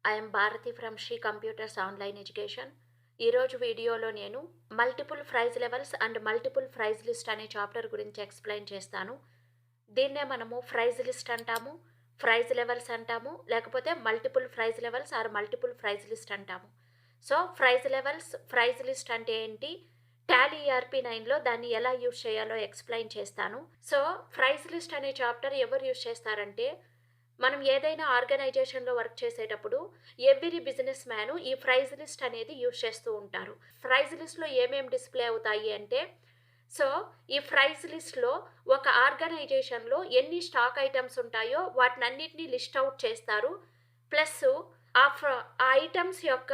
I'm Bharathi from Shri computers online education. ఈరోజు వీడియోలో నేను multiple price levels and multiple price list అనే చాప్టర్ గురించి ఎక్స్ప్లెయిన్ చేస్తాను. దీన్నే మనము ప్రైజ్ లిస్ట్ అంటాము, ప్రైజ్ లెవెల్స్ అంటాము, లేకపోతే multiple price levels or multiple price list అంటాము. So price levels, price list అంటే ఏంటి, టాలీ ERP9లో దాన్ని ఎలా యూజ్ చేయాలో ఎక్స్ప్లెయిన్ చేస్తాను. సో ప్రైజ్ లిస్ట్ అనే చాప్టర్ ఎవరు యూజ్ చేస్తారంటే, మనం ఏదైనా ఆర్గనైజేషన్లో వర్క్ చేసేటప్పుడు ఎవ్రీ బిజినెస్ మ్యాన్ ఈ ప్రైజ్ లిస్ట్ అనేది యూజ్ చేస్తూ ఉంటారు. ప్రైజ్ లిస్ట్లో ఏమేమి డిస్ప్లే అవుతాయి అంటే, సో ఈ ప్రైజ్ లిస్ట్లో ఒక ఆర్గనైజేషన్లో ఎన్ని స్టాక్ ఐటమ్స్ ఉంటాయో వాటినన్నిటినీ లిస్ట్ అవుట్ చేస్తారు. ప్లస్ ఆ ఐటమ్స్ యొక్క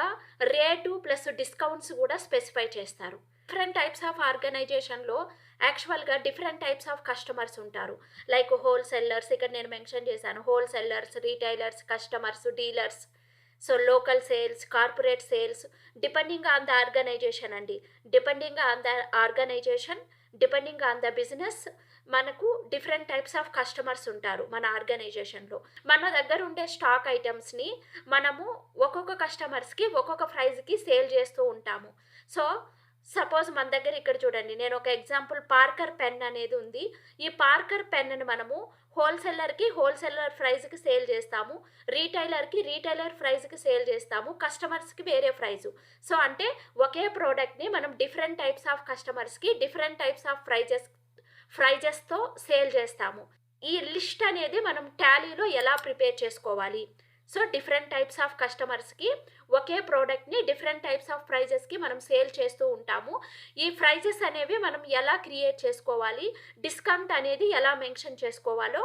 రేటు ప్లస్ డిస్కౌంట్స్ కూడా స్పెసిఫై చేస్తారు. డిఫరెంట్ టైప్స్ ఆఫ్ ఆర్గనైజేషన్లో యాక్చువల్గా డిఫరెంట్ టైప్స్ ఆఫ్ కస్టమర్స్ ఉంటారు. లైక్ హోల్సేలర్స్, ఇక్కడ నేను మెన్షన్ చేశాను, wholesalers, retailers, customers, dealers. So local sales, corporate sales, depending on the organisation అండి. Depending on the organisation, depending on the business, మనకు different types of customers ఉంటారు మన ఆర్గనైజేషన్లో. మన దగ్గర ఉండే స్టాక్ ఐటమ్స్ని మనము ఒక్కొక్క కస్టమర్స్కి ఒక్కొక్క ప్రైజ్కి సేల్ చేస్తూ ఉంటాము. సో సపోజ్ మన దగ్గర ఇక్కడ చూడండి, నేను ఒక ఎగ్జాంపుల్ పార్కర్ పెన్ అనేది ఉంది. ఈ పార్కర్ పెన్ను మనము హోల్సేలర్కి హోల్సేలర్ ప్రైజ్కి సేల్ చేస్తాము, రీటైలర్కి రీటైలర్ ప్రైజ్కి సేల్ చేస్తాము, కస్టమర్స్కి వేరే ప్రైజు. సో అంటే ఒకే ప్రోడక్ట్ని మనం డిఫరెంట్ టైప్స్ ఆఫ్ కస్టమర్స్కి డిఫరెంట్ టైప్స్ ఆఫ్ ప్రైజెస్తో సేల్ చేస్తాము. ఈ లిస్ట్ అనేది మనం టాలీలో ఎలా ప్రిపేర్ చేసుకోవాలి, సో డిఫరెంట్ టైప్స్ ఆఫ్ కస్టమర్స్కి ఒకే ప్రోడక్ట్ని డిఫరెంట్ టైప్స్ ఆఫ్ ప్రైజెస్కి మనం సేల్ చేస్తూ ఉంటాము. ఈ ప్రైజెస్ అనేవి మనం ఎలా క్రియేట్ చేసుకోవాలి, డిస్కౌంట్ అనేది ఎలా మెన్షన్ చేసుకోవాలో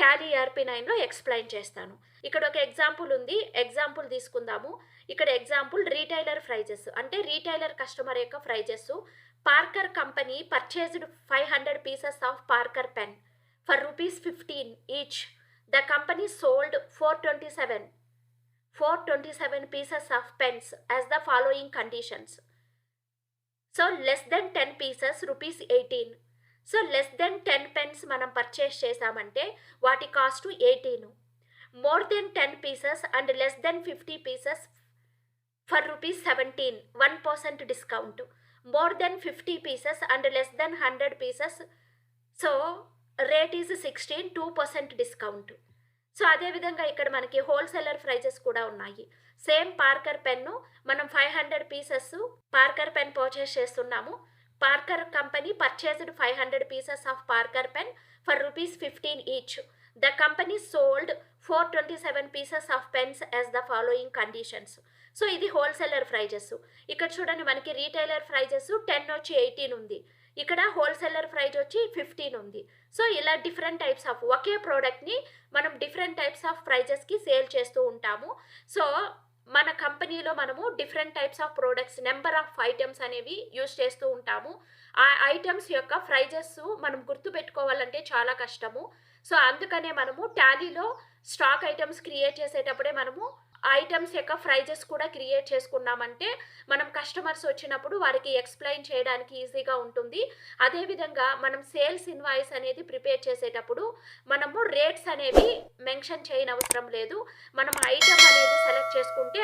టాలీ ERP9లో ఎక్స్ప్లెయిన్ చేస్తాను. ఇక్కడ ఒక ఎగ్జాంపుల్ ఉంది, ఎగ్జాంపుల్ తీసుకుందాము. ఇక్కడ ఎగ్జాంపుల్ రీటైలర్ ప్రైజెస్ అంటే రీటైలర్ కస్టమర్ యొక్క prices. Parker company purchased 500 pieces of Parker pen for ₹15 each. The company sold 427 pieces of pens as the following conditions. So less than 10 pieces ₹18. So less than 10 pens మనం purchase చేసామంటే వాటి cost 18. More than 10 pieces and less than 50 pieces for ₹17, 1% discount. More than 50 pieces and less than 100 pieces, so rate is 16, 2% discount. So అదేవిధంగా ఇక్కడ మనకి wholesaler prices కూడా ఉన్నాయి. Same Parker pen మనం 500 pieces Parker pen purchase చేస్తున్నాము. Parker company purchased 500 pieces of Parker pen for ₹15 each. The company sold 427 pieces of pens as the following conditions. So ఇది wholesaler prices. ఇక్కడ చూడండి, మనకి retailer prices 10 వచ్చి 18 ఉంది, ఇక్కడ wholesaler price వచ్చి 15 ఉంది. సో ఇలా డిఫరెంట్ టైప్స్ ఆఫ్ ఒకే ప్రోడక్ట్ని మనం డిఫరెంట్ టైప్స్ ఆఫ్ ప్రైజెస్కి సేల్ చేస్తూ ఉంటాము. సో మన కంపెనీలో మనము different types of products, number of items అనేవి యూజ్ చేస్తూ ఉంటాము. ఆ ఐటమ్స్ యొక్క ప్రైజెస్ మనం గుర్తుపెట్టుకోవాలంటే చాలా కష్టము. సో అందుకనే మనము టాలీలో స్టాక్ ఐటమ్స్ క్రియేట్ చేసేటప్పుడే మనము ఐటమ్స్ యొక్క ప్రైజెస్ కూడా క్రియేట్ చేసుకున్నామంటే మనం కస్టమర్స్ వచ్చినప్పుడు వారికి ఎక్స్ప్లెయిన్ చేయడానికి ఈజీగా ఉంటుంది. అదేవిధంగా మనం సేల్స్ ఇన్వాయిస్ అనేది ప్రిపేర్ చేసేటప్పుడు మనము రేట్స్ అనేవి మెన్షన్ చేయనవసరం లేదు. మనం ఐటమ్ అనేది సెలెక్ట్ చేసుకుంటే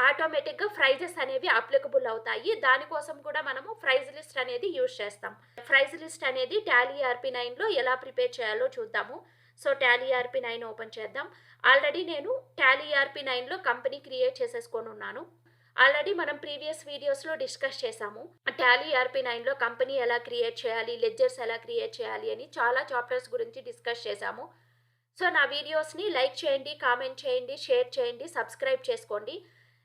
ఆటోమేటిక్గా ప్రైజెస్ అనేవి అప్లికబుల్ అవుతాయి. దానికోసం కూడా మనము ప్రైజ్ లిస్ట్ అనేది యూజ్ చేస్తాం. ప్రైజ్ లిస్ట్ అనేది టాలీ ERP9లో ఎలా ప్రిపేర్ చేయాలో చూద్దాము. సో టాలీ ERP9 ఓపెన్ చేద్దాం. ఆల్రెడీ నేను టాలీ ERP9లో కంపెనీ క్రియేట్ చేసేసుకొని ఉన్నాను. ఆల్రెడీ మనం ప్రీవియస్ వీడియోస్లో డిస్కస్ చేసాము టాలీ ERP9లో కంపెనీ ఎలా క్రియేట్ చేయాలి, లెడ్జర్స్ ఎలా క్రియేట్ చేయాలి అని చాలా చాప్టర్స్ గురించి డిస్కస్ చేసాము. సో నా వీడియోస్ని లైక్ చేయండి, కామెంట్ చేయండి, షేర్ చేయండి, సబ్స్క్రైబ్ చేసుకోండి.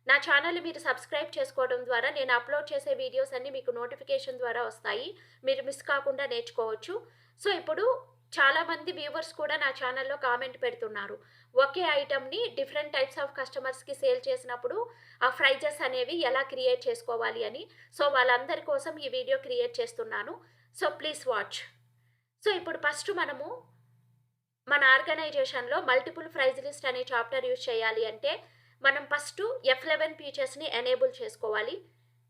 నా ఛానల్ని మీరు సబ్స్క్రైబ్ చేసుకోవడం ద్వారా నేను అప్లోడ్ చేసే వీడియోస్ అన్నీ మీకు నోటిఫికేషన్ ద్వారా వస్తాయి, మీరు మిస్ కాకుండా నేర్చుకోవచ్చు. సో ఇప్పుడు చాలామంది వ్యూవర్స్ కూడా నా ఛానల్లో కామెంట్ పెడుతున్నారు, ఒకే ఐటమ్ని డిఫరెంట్ టైప్స్ ఆఫ్ కస్టమర్స్కి సేల్ చేసినప్పుడు ఆ ప్రైజెస్ అనేవి ఎలా క్రియేట్ చేసుకోవాలి అని. సో వాళ్ళందరి కోసం ఈ వీడియో క్రియేట్ చేస్తున్నాను. So please watch. సో ఇప్పుడు ఫస్ట్ మనము మన ఆర్గనైజేషన్లో మల్టిపుల్ ప్రైజ్ లిస్ట్ అనే చాప్టర్ యూజ్ చేయాలి అంటే మనం ఫస్ట్ F11 ఫీచర్స్ని ఎనేబుల్ చేసుకోవాలి.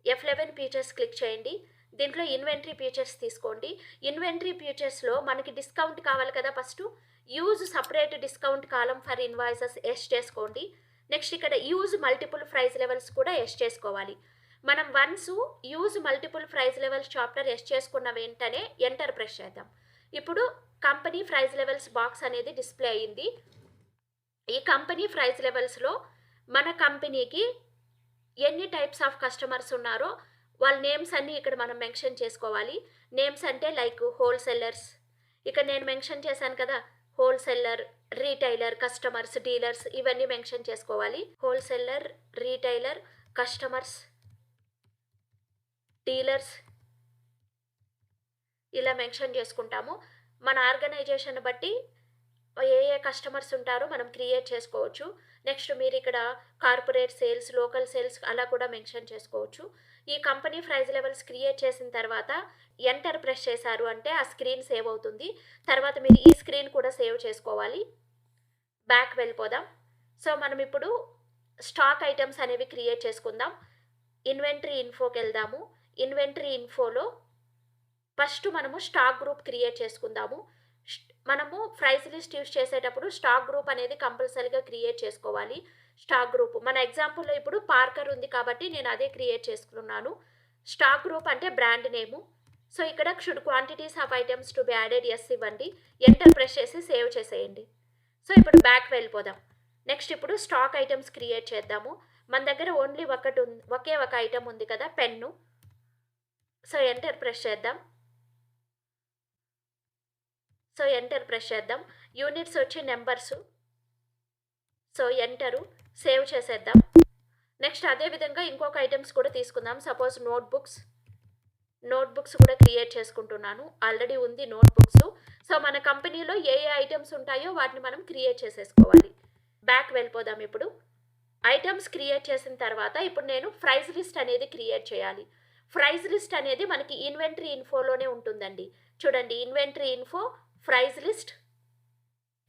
F11 ఫీచర్స్ క్లిక్ చేయండి. దీంట్లో ఇన్వెంటరీ ఫీచర్స్ తీసుకోండి. ఇన్వెంటరీ ఫీచర్స్లో మనకి డిస్కౌంట్ కావాలి కదా, first use separate discount column for invoices yes చేసుకోండి. నెక్స్ట్ ఇక్కడ యూజ్ మల్టిపుల్ ప్రైస్ లెవెల్స్ కూడా ఎస్ చేసుకోవాలి. మనం once use multiple price levels chapter yes చేసుకున్న వెంటనే ఎంటర్ ప్రెస్ చేద్దాం. ఇప్పుడు కంపెనీ ప్రైస్ లెవెల్స్ బాక్స్ అనేది డిస్ప్లే అయ్యింది. ఈ కంపెనీ ప్రైస్ లెవెల్స్లో మన కంపెనీకి ఎన్ని టైప్స్ ఆఫ్ కస్టమర్స్ ఉన్నారో వాళ్ళ నేమ్స్ అన్నీ ఇక్కడ మనం మెన్షన్ చేసుకోవాలి. నేమ్స్ అంటే లైక్ హోల్సేలర్స్, ఇక్కడ నేను మెన్షన్ చేశాను కదా, హోల్సేలర్, రీటైలర్, కస్టమర్స్, డీలర్స్, ఇవన్నీ మెన్షన్ చేసుకోవాలి. హోల్సేలర్, రీటైలర్, కస్టమర్స్, డీలర్స్ ఇలా మెన్షన్ చేసుకుంటాము. మన ఆర్గనైజేషన్ బట్టి ఏ ఏ కస్టమర్స్ ఉంటారో మనం క్రియేట్ చేసుకోవచ్చు. నెక్స్ట్ మీరు ఇక్కడ కార్పొరేట్ సేల్స్, లోకల్ సేల్స్ అలా కూడా మెన్షన్ చేసుకోవచ్చు. ఈ కంపెనీ ప్రైస్ లెవెల్స్ క్రియేట్ చేసిన తర్వాత ఎంటర్ ప్రెస్ చేశారు అంటే ఆ స్క్రీన్ సేవ్ అవుతుంది. తర్వాత మీరు ఈ స్క్రీన్ కూడా సేవ్ చేసుకోవాలి. బ్యాక్ వెళ్ళిపోదాం. సో మనం ఇప్పుడు స్టాక్ ఐటమ్స్ అనేవి క్రియేట్ చేసుకుందాం. ఇన్వెంటరీ ఇన్ఫోకి వెళ్దాము. ఇన్వెంటరీ ఇన్ఫోలో ఫస్ట్ మనము స్టాక్ గ్రూప్ క్రియేట్ చేసుకుందాము. మనము ప్రైస్ లిస్ట్ యూస్ చేసేటప్పుడు స్టాక్ గ్రూప్ అనేది కంపల్సరీగా క్రియేట్ చేసుకోవాలి. స్టాక్ గ్రూప్ మన ఎగ్జాంపుల్లో ఇప్పుడు పార్కర్ ఉంది కాబట్టి నేను అదే క్రియేట్ చేసుకున్నాను. స్టాక్ గ్రూప్ అంటే బ్రాండ్ నేము. సో ఇక్కడ should quantities of items to be added yes ఇవ్వండి. ఎంటర్ ప్రెస్ చేసి సేవ్ చేసేయండి. సో ఇప్పుడు బ్యాక్ వెళ్ళిపోదాం. నెక్స్ట్ ఇప్పుడు స్టాక్ ఐటమ్స్ క్రియేట్ చేద్దాము. మన దగ్గర ఓన్లీ ఒకే ఒక ఐటమ్ ఉంది కదా, పెన్ను. సో ఎంటర్ ప్రెస్ చేద్దాం. యూనిట్స్ వచ్చి నెంబర్సు. సో ఎంటరు, సేవ్ చేసేద్దాం. నెక్స్ట్ అదేవిధంగా ఇంకొక ఐటమ్స్ కూడా తీసుకుందాం. సపోజ్ నోట్బుక్స్ కూడా క్రియేట్ చేసుకుంటున్నాను. ఆల్రెడీ ఉంది నోట్బుక్స్. సో మన కంపెనీలో ఏ ఏ ఐటమ్స్ ఉంటాయో వాటిని మనం క్రియేట్ చేసేసుకోవాలి. బ్యాక్ వెళ్ళిపోదాం. ఇప్పుడు ఐటమ్స్ క్రియేట్ చేసిన తర్వాత ఇప్పుడు నేను ప్రైస్ లిస్ట్ అనేది క్రియేట్ చేయాలి. ప్రైస్ లిస్ట్ అనేది మనకి ఇన్వెంటరీ ఇన్ఫోలోనే ఉంటుందండి. చూడండి, ఇన్వెంటరీ ఇన్ఫో, ప్రైస్ లిస్ట్.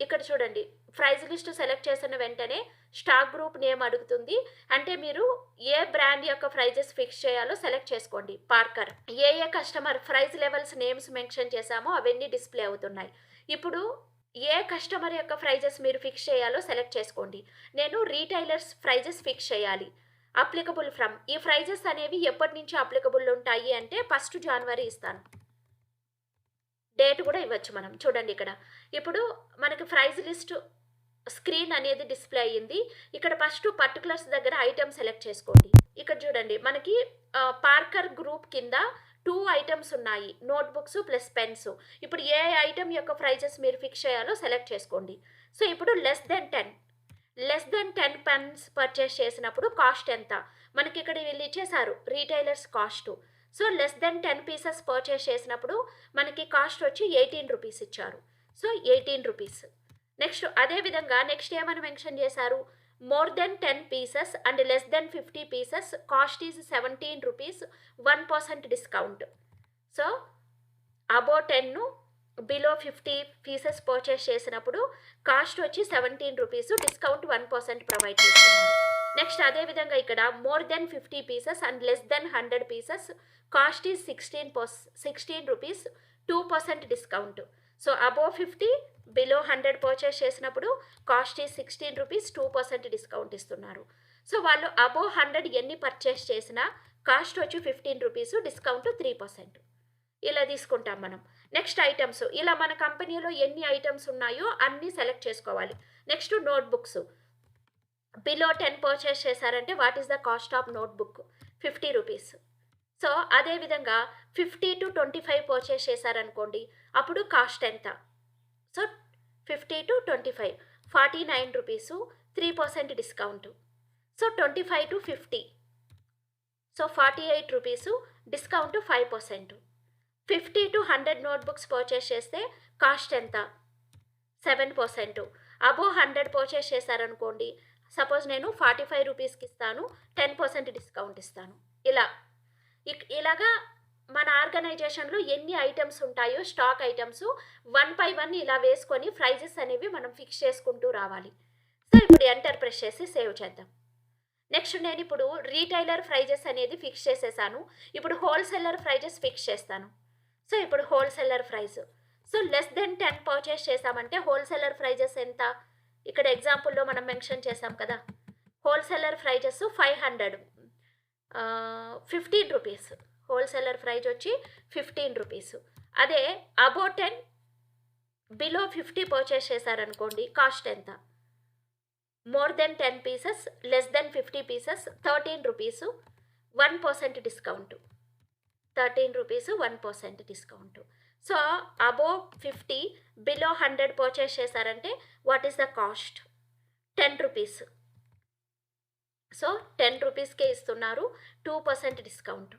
ఇక్కడ చూడండి, ప్రైస్ లిస్ట్ సెలెక్ట్ చేసిన వెంటనే స్టాక్ గ్రూప్ నేమ్ అడుగుతుంది. అంటే మీరు ఏ బ్రాండ్ యొక్క ప్రైజెస్ ఫిక్స్ చేయాలో సెలెక్ట్ చేసుకోండి. పార్కర్. ఏ ఏ customer price levels names mention చేశామో అవన్నీ డిస్ప్లే అవుతున్నాయి. ఇప్పుడు ఏ కస్టమర్ యొక్క ప్రైజెస్ మీరు ఫిక్స్ చేయాలో సెలెక్ట్ చేసుకోండి. నేను రీటైలర్స్ ప్రైజెస్ ఫిక్స్ చేయాలి. అప్లికబుల్ ఫ్రమ్, ఈ ప్రైజెస్ అనేవి ఎప్పటి నుంచి అప్లికబుల్ ఉంటాయి అంటే 1 జనవరి ఇస్తాను. డేట్ కూడా ఇవ్వచ్చు మనం. చూడండి ఇక్కడ ఇప్పుడు మనకి ప్రైస్ లిస్ట్ స్క్రీన్ అనేది డిస్ప్లే అయ్యింది. ఇక్కడ ఫస్ట్ పర్టికులర్స్ దగ్గర ఐటమ్ సెలెక్ట్ చేసుకోండి. ఇక్కడ చూడండి మనకి పార్కర్ గ్రూప్ కింద 2 ఐటమ్స్ ఉన్నాయి, నోట్బుక్స్ ప్లస్ పెన్స్. ఇప్పుడు ఏ ఐటమ్ యొక్క ప్రైజెస్ మీరు ఫిక్స్ చేయాలో సెలెక్ట్ చేసుకోండి. సో ఇప్పుడు లెస్ దెన్ 10 పెన్స్ పర్చేస్ చేసినప్పుడు కాస్ట్ ఎంత మనకి ఇక్కడ వీళ్ళు ఇచ్చేసారు, retailers cost. So less than 10 pieces purchase చేసినప్పుడు మనకి కాస్ట్ వచ్చి 18 రూపీస్ ఇచ్చారు. So 18 rupees. నెక్స్ట్ అదేవిధంగా నెక్స్ట్ ఏమని మెన్షన్ చేశారు, more than 10 pieces and less than 50 pieces cost is 17 rupees, 1% discount. So above 10 below 50 pieces purchase చేసినప్పుడు కాస్ట్ వచ్చి 17 rupees, discount 1% provide చేస్తున్నారు. నెక్స్ట్ అదేవిధంగా ఇక్కడ more than 50 pieces and less than 100 pieces cost is 16 rupees, 2% discount. So above 50 below 100 purchase చేసినప్పుడు cost is 16 rupees, 2% discount ఇస్తున్నారు. So వాళ్ళు above 100 ఎన్ని purchase చేసినా కాస్ట్ వచ్చి 15 రూపీస్, డిస్కౌంట్ 3%. ఇలా తీసుకుంటాం మనం. నెక్స్ట్ ఐటమ్స్, ఇలా మన కంపెనీలో ఎన్ని ఐటమ్స్ ఉన్నాయో అన్నీ సెలెక్ట్ చేసుకోవాలి. Next notebooks. బిలో 10 పర్చేస్ చేశారంటే what is the cost of notebook, 50 rupees. So అదేవిధంగా 50 to 25 పర్చేస్ చేశారనుకోండి, అప్పుడు కాస్ట్ ఎంత. So 50 to 25 49 rupees, 3% discount. So 25 to 50 so 48 rupees, discount 5%. 50 to 100 notebooks purchase చేస్తే కాస్ట్ ఎంత, 7%. అబో 100 పర్చేస్ చేశారనుకోండి, సపోజ్ నేను 45 రూపీస్కి ఇస్తాను, 10% డిస్కౌంట్ ఇస్తాను. ఇలాగా మన ఆర్గనైజేషన్లో ఎన్ని ఐటమ్స్ ఉంటాయో స్టాక్ ఐటమ్స్ 1 by 1 ఇలా వేసుకొని ప్రైజెస్ అనేవి మనం ఫిక్స్ చేసుకుంటూ రావాలి. సో ఇప్పుడు ఎంటర్ ప్రెస్ చేసి సేవ్ చేద్దాం. నెక్స్ట్ నేను ఇప్పుడు రీటైలర్ ప్రైజెస్ అనేది ఫిక్స్ చేసేసాను. ఇప్పుడు హోల్సేలర్ ప్రైజెస్ ఫిక్స్ చేస్తాను. సో ఇప్పుడు wholesaler price. So less than 10 purchase చేసామంటే హోల్సేలర్ ప్రైజెస్ ఎంత, ఇక్కడ ఎగ్జాంపుల్లో మనం మెన్షన్ చేసాం కదా, wholesaler prices 500, 15 rupees. Wholesaler price వచ్చి 15 రూపీస్. అదే అబౌ 10 బిలో 50 పర్చేస్ చేశారనుకోండి, కాస్ట్ ఎంత? More than 10 pieces, less than 50 pieces 13 rupees, 1% discount. 13 rupees 1% discount. So above 50 below 100 purchase చేశారంటే what is the cost? 10 rupees. So 10 రూపీస్కే ఇస్తున్నారు, 2% discount.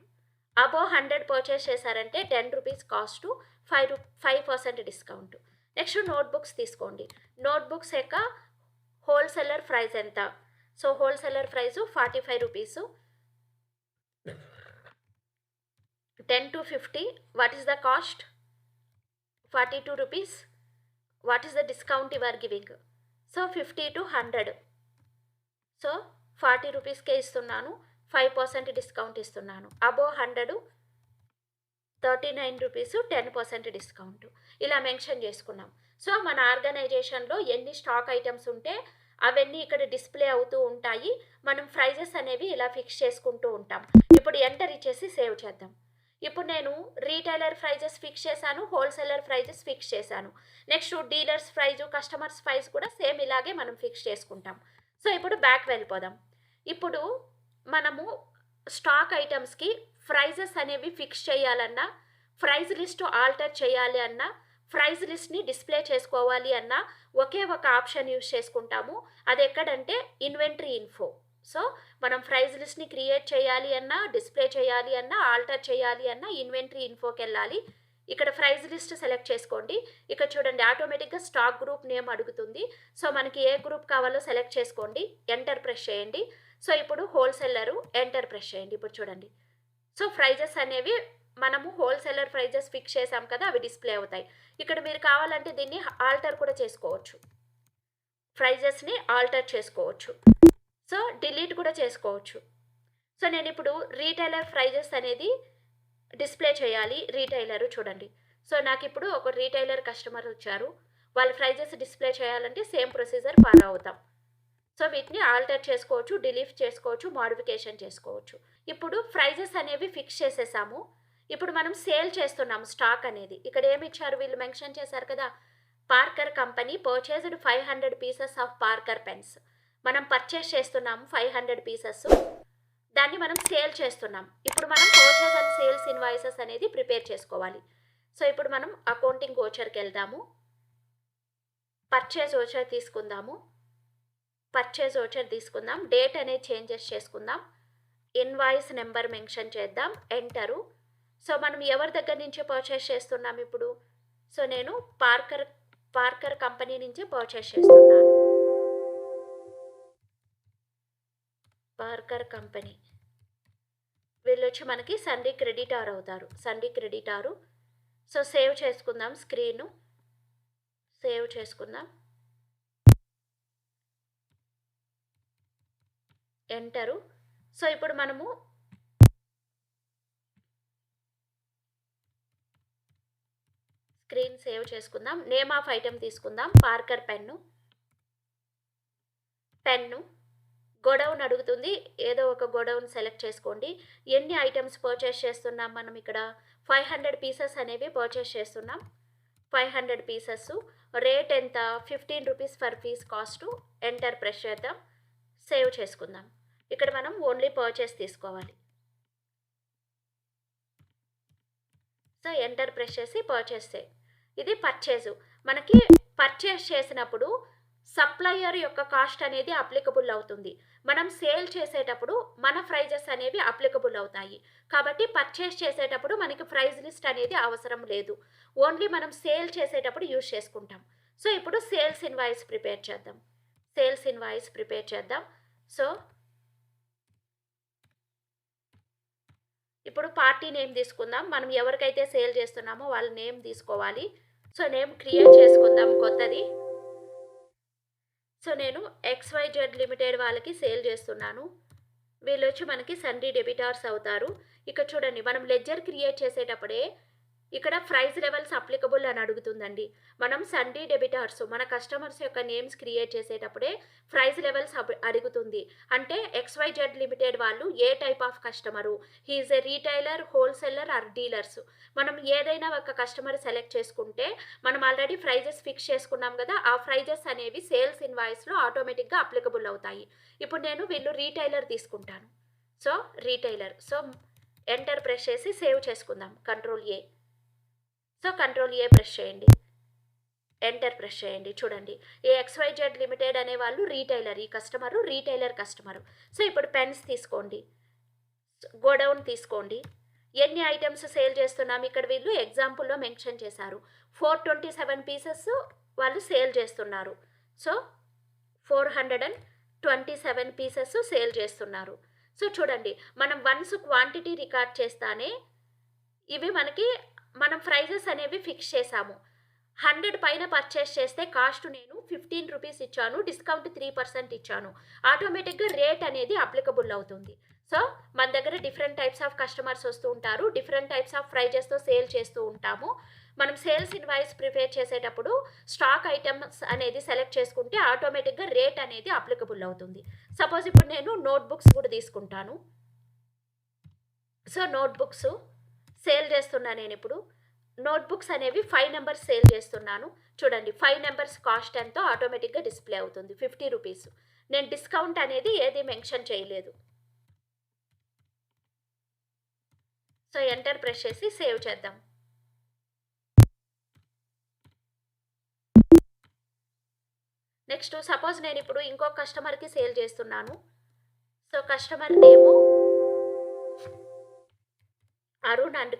Above 100 purchase చేశారంటే 10 rupees cost, 5% discount. Next notebooks తీసుకోండి. Notebooks యొక్క wholesaler price ఎంత? So wholesaler price 45 rupees. 10 to 50, what is the cost? 42 rupees. What is the discount you are giving? So 50 to 100. So 40 రూపీస్కే ఇస్తున్నాను, 5% discount ఇస్తున్నాను. Above 100 39 rupees, 10% discount. ఇలా mention చేసుకున్నాం. So మన ఆర్గనైజేషన్లో ఎన్ని స్టాక్ ఐటమ్స్ ఉంటే అవన్నీ ఇక్కడ డిస్ప్లే అవుతూ ఉంటాయి. మనం ప్రైజెస్ అనేవి ఇలా ఫిక్స్ చేసుకుంటూ ఉంటాం. ఇప్పుడు ఎంటర్ ఇచ్చేసి సేవ్ చేద్దాం. ఇప్పుడు నేను రీటైలర్ ప్రైజెస్ ఫిక్స్ చేశాను, హోల్సేలర్ ప్రైజెస్ ఫిక్స్ చేశాను. Next dealers price, customers price కూడా సేమ్ ఇలాగే మనం ఫిక్స్ చేసుకుంటాం. సో ఇప్పుడు బ్యాక్ వెళ్ళిపోదాం. ఇప్పుడు మనము స్టాక్ ఐటమ్స్కి ప్రైజెస్ అనేవి ఫిక్స్ చేయాలన్నా, ప్రైజ్ లిస్ట్ ఆల్టర్ చేయాలి అన్నా, ప్రైజ్ లిస్ట్ని డిస్ప్లే చేసుకోవాలి అన్నా ఒకే ఒక ఆప్షన్ యూజ్ చేసుకుంటాము. అది ఎక్కడంటే ఇన్వెంటరీ ఇన్ఫో. సో మనం ప్రైజ్ లిస్ట్ని క్రియేట్ చేయాలి అన్నా, డిస్ప్లే చేయాలి అన్నా, ఆల్టర్ చేయాలి అన్నా ఇన్వెంటరీ ఇన్ఫోకి వెళ్ళాలి. ఇక్కడ ప్రైజ్ లిస్ట్ సెలెక్ట్ చేసుకోండి. ఇక్కడ చూడండి ఆటోమేటిక్గా స్టాక్ గ్రూప్ నేమ్ అడుగుతుంది. సో మనకి ఏ గ్రూప్ కావాలో సెలెక్ట్ చేసుకోండి, ఎంటర్ ప్రెస్ చేయండి. సో ఇప్పుడు హోల్సేలరు, ఎంటర్ ప్రెస్ చేయండి. ఇప్పుడు చూడండి, సో ప్రైజెస్ అనేవి మనము హోల్సేలర్ ప్రైజెస్ ఫిక్స్ చేసాం కదా, అవి డిస్ప్లే అవుతాయి. ఇక్కడ మీరు కావాలంటే దీన్ని ఆల్టర్ కూడా చేసుకోవచ్చు, ప్రైజెస్ని ఆల్టర్ చేసుకోవచ్చు. సో డిలీట్ కూడా చేసుకోవచ్చు. సో నేను ఇప్పుడు రీటైలర్ ప్రైజెస్ అనేది డిస్ప్లే చేయాలి. రీటైలరు చూడండి, సో నాకు ఇప్పుడు ఒక రీటైలర్ కస్టమర్ వచ్చారు, వాళ్ళ ప్రైజెస్ డిస్ప్లే చేయాలంటే సేమ్ ప్రొసీజర్ ఫాలో అవుతాం. సో వీటిని ఆల్టర్ చేసుకోవచ్చు, డిలీట్ చేసుకోవచ్చు, మోడిఫికేషన్ చేసుకోవచ్చు. ఇప్పుడు ప్రైజెస్ అనేవి ఫిక్స్ చేసేసాము. ఇప్పుడు మనం సేల్ చేస్తున్నాము స్టాక్ అనేది. ఇక్కడ ఏమి ఇచ్చారు, వీళ్ళు మెన్షన్ చేశారు కదా, Parker company purchased 500 pieces of Parker pens. మనం పర్చేస్ చేస్తున్నాము 500 పీసెస్, దాన్ని మనం సేల్ చేస్తున్నాం. ఇప్పుడు మనం పర్చేస్ అండ్ సేల్స్ ఇన్వాయిసెస్ అనేది ప్రిపేర్ చేసుకోవాలి. సో ఇప్పుడు మనం అకౌంటింగ్ ఓచర్కి వెళ్దాము, పర్చేస్ ఓచర్ తీసుకుందాము. పర్చేస్ ఓచర్ తీసుకుందాం, డేట్ అనేది చేంజెస్ చేసుకుందాం, ఇన్వాయిస్ నెంబర్ మెన్షన్ చేద్దాం, ఎంటరు. సో మనం ఎవరి దగ్గర నుంచి పర్చేస్ చేస్తున్నాం ఇప్పుడు? సో నేను పార్కర్ కంపెనీ నుంచి పర్చేస్ చేస్తున్నాను. పార్కర్ కంపెనీ వీళ్ళు వచ్చి మనకి సండే క్రెడిటార్ అవుతారు, సండే క్రెడిటారు. సో సేవ్ చేసుకుందాం, స్క్రీను సేవ్ చేసుకుందాం, ఎంటరు. సో ఇప్పుడు మనము స్క్రీన్ సేవ్ చేసుకుందాం. నేమ్ ఆఫ్ ఐటమ్ తీసుకుందాం, పార్కర్ పెన్ను. గోడౌన్ అడుగుతుంది, ఏదో ఒక గోడౌన్ సెలెక్ట్ చేసుకోండి. ఎన్ని ఐటమ్స్ పర్చేస్ చేస్తున్నాం మనం ఇక్కడ? 500 పీసెస్ అనేవి పర్చేస్ చేస్తున్నాం. 500 పీసెస్. రేట్ ఎంత? 15 rupees per piece cost. Enter press చేద్దాం, సేవ్ చేసుకుందాం. ఇక్కడ మనం ఓన్లీ పర్చేస్ తీసుకోవాలి. సో ఎంటర్ ప్రెస్ చేసి పర్చేస్ ఇది పర్చేసు. మనకి పర్చేస్ చేసినప్పుడు సప్లయర్ యొక్క కాస్ట్ అనేది అప్లికబుల్ అవుతుంది. మనం సేల్ చేసేటప్పుడు మన ప్రైజెస్ అనేవి అప్లికబుల్ అవుతాయి. కాబట్టి పర్చేస్ చేసేటప్పుడు మనకి ప్రైజ్ లిస్ట్ అనేది అవసరం లేదు, ఓన్లీ మనం సేల్ చేసేటప్పుడు యూజ్ చేసుకుంటాం. సో ఇప్పుడు సేల్స్ ఇన్వాయిస్ ప్రిపేర్ చేద్దాం. సో ఇప్పుడు పార్టీ నేమ్ తీసుకుందాం. మనం ఎవరికైతే సేల్ చేస్తున్నామో వాళ్ళ నేమ్ తీసుకోవాలి. సో నేమ్ క్రియేట్ చేసుకుందాం కొత్తది. సో నేను XYZ లిమిటెడ్ వాళ్ళకి సేల్ చేస్తున్నాను. వీళ్ళు వచ్చి మనకి సండే డెబిటార్స్ అవుతారు. ఇక్కడ చూడండి, మనం లెడ్జర్ క్రియేట్ చేసేటప్పుడే ఇక్కడ ప్రైస్ లెవెల్స్ అప్లికబుల్ అని అడుగుతుందండి. మనం సండే డెబిటార్స్ మన కస్టమర్స్ యొక్క నేమ్స్ క్రియేట్ చేసేటప్పుడే ప్రైస్ లెవెల్స్ అడుగుతుంది. అంటే XYZ లిమిటెడ్ వాళ్ళు ఏ type of customer, he is a retailer, wholesaler or dealers. మనం ఏదైనా ఒక కస్టమర్ సెలెక్ట్ చేసుకుంటే మనం ఆల్రెడీ ప్రైజెస్ ఫిక్స్ చేసుకున్నాం కదా, ఆ ప్రైజెస్ అనేవి సేల్స్ ఇన్వాయిస్లో ఆటోమేటిక్గా అప్లికబుల్ అవుతాయి. ఇప్పుడు నేను వీళ్ళు రీటైలర్ తీసుకుంటాను. So retailer, so enter press చేసి సేవ్ చేసుకుందాం. Control A. So control A press చేయండి, ఎంటర్ ప్రెస్ చేయండి. చూడండి, XYZ లిమిటెడ్ అనే వాళ్ళు రీటైలర్, ఈ కస్టమరు రీటైలర్ కస్టమరు. సో ఇప్పుడు పెన్స్ తీసుకోండి, గోడౌన్ తీసుకోండి. ఎన్ని ఐటమ్స్ సేల్ చేస్తున్నాం ఇక్కడ వీళ్ళు ఎగ్జాంపుల్లో మెన్షన్ చేశారు. 427 పీసెస్ వాళ్ళు సేల్ చేస్తున్నారు. సో 427 పీసెస్ సేల్ చేస్తున్నారు. సో చూడండి, మనం వన్స్ క్వాంటిటీ రికార్డ్ చేస్తానే ఇవి మనం ప్రైజెస్ అనేవి ఫిక్స్ చేసాము. 100 పైన పర్చేస్ చేస్తే కాస్ట్ నేను 15 రూపీస్ ఇచ్చాను, డిస్కౌంట్ 3% ఇచ్చాను. ఆటోమేటిక్గా రేట్ అనేది అప్లికబుల్ అవుతుంది. సో మన దగ్గర డిఫరెంట్ టైప్స్ ఆఫ్ కస్టమర్స్ వస్తూ ఉంటారు, డిఫరెంట్ టైప్స్ ఆఫ్ ప్రైజెస్తో సేల్ చేస్తూ ఉంటాము. మనం సేల్స్ ఇన్వాయిస్ ప్రిపేర్ చేసేటప్పుడు స్టాక్ ఐటమ్స్ అనేది సెలెక్ట్ చేసుకుంటే ఆటోమేటిక్గా రేట్ అనేది అప్లికబుల్ అవుతుంది. సపోజ్ ఇప్పుడు నేను నోట్బుక్స్ కూడా తీసుకుంటాను. సో నోట్బుక్స్ సేల్ చేస్తున్నా. నేను ఇప్పుడు నోట్బుక్స్ అనేవి 5 నెంబర్స్ సేల్ చేస్తున్నాను. చూడండి, 5 నెంబర్స్ కాస్ట్ ఎంతో ఆటోమేటిక్గా డిస్ప్లే అవుతుంది, 50 రూపీస్. నేను డిస్కౌంట్ అనేది ఏది మెన్షన్ చేయలేదు. సో ఎంటర్ ప్రెస్ చేసి సేవ్ చేద్దాం. నెక్స్ట్ సపోజ్ నేను ఇప్పుడు ఇంకో కస్టమర్కి సేల్ చేస్తున్నాను. So customer name Arun and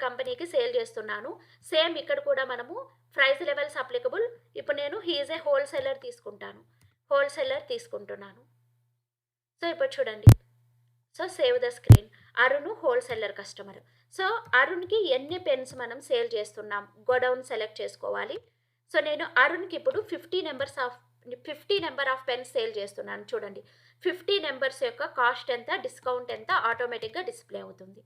కంపెనీకి సేల్ చేస్తున్నాను. సేమ్ ఇక్కడ కూడా మనము ప్రైస్ లెవెల్స్ అప్లికబుల్. ఇప్పుడు నేను హీజ్ ఏ హోల్సేలర్ తీసుకుంటున్నాను. సో ఇప్పుడు చూడండి, so save the screen. Arun wholesaler customer. So అరుణ్కి ఎన్ని పెన్స్ మనం సేల్ చేస్తున్నాం, గోడౌన్ సెలెక్ట్ చేసుకోవాలి. సో నేను అరుణ్కి ఇప్పుడు 50 నెంబర్ ఆఫ్ పెన్స్ సేల్ చేస్తున్నాను. చూడండి, 50 నెంబర్స్ యొక్క కాస్ట్ ఎంత, డిస్కౌంట్ ఎంత ఆటోమేటిక్గా డిస్ప్లే అవుతుంది.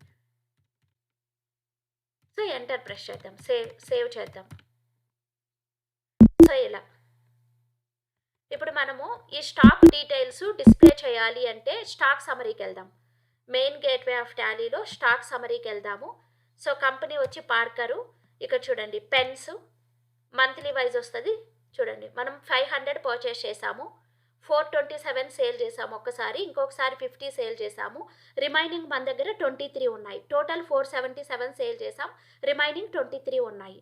సో ఎంటర్ ప్రెస్ చేద్దాం, సేవ్ చేద్దాం. సో ఇలా ఇప్పుడు మనము ఈ స్టాక్ డీటెయిల్స్ డిస్ప్లే చేయాలి అంటే స్టాక్ సమరీకి వెళ్దాం. మెయిన్ గేట్వే ఆఫ్ టాలీలో స్టాక్ సమరీకి వెళ్దాము. సో కంపెనీ వచ్చి పార్కరు. ఇక్కడ చూడండి, పెన్స్ మంత్లీ వైజ్ వస్తుంది. చూడండి, మనం 500 పర్చేస్ చేసాము, 427 సేల్ చేసాము ఒక్కసారి, ఇంకొకసారి 50 సేల్ చేసాము. రిమైనింగ్ మన దగ్గర 23 ఉన్నాయి. టోటల్ 477 సేల్ చేసాం, రిమైనింగ్ 23 ఉన్నాయి.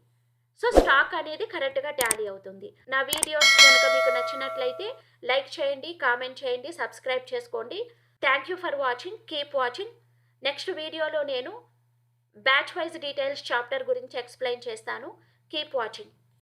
సో స్టాక్ అనేది కరెక్ట్గా టాలీ అవుతుంది. నా వీడియోస్ కనుక మీకు నచ్చినట్లయితే లైక్ చేయండి, కామెంట్ చేయండి, సబ్స్క్రైబ్ చేసుకోండి. Thank you for watching, keep watching. Next వీడియోలో నేను బ్యాచ్ వైజ్ డీటెయిల్స్ చాప్టర్ గురించి ఎక్స్ప్లెయిన్ చేస్తాను. Keep watching.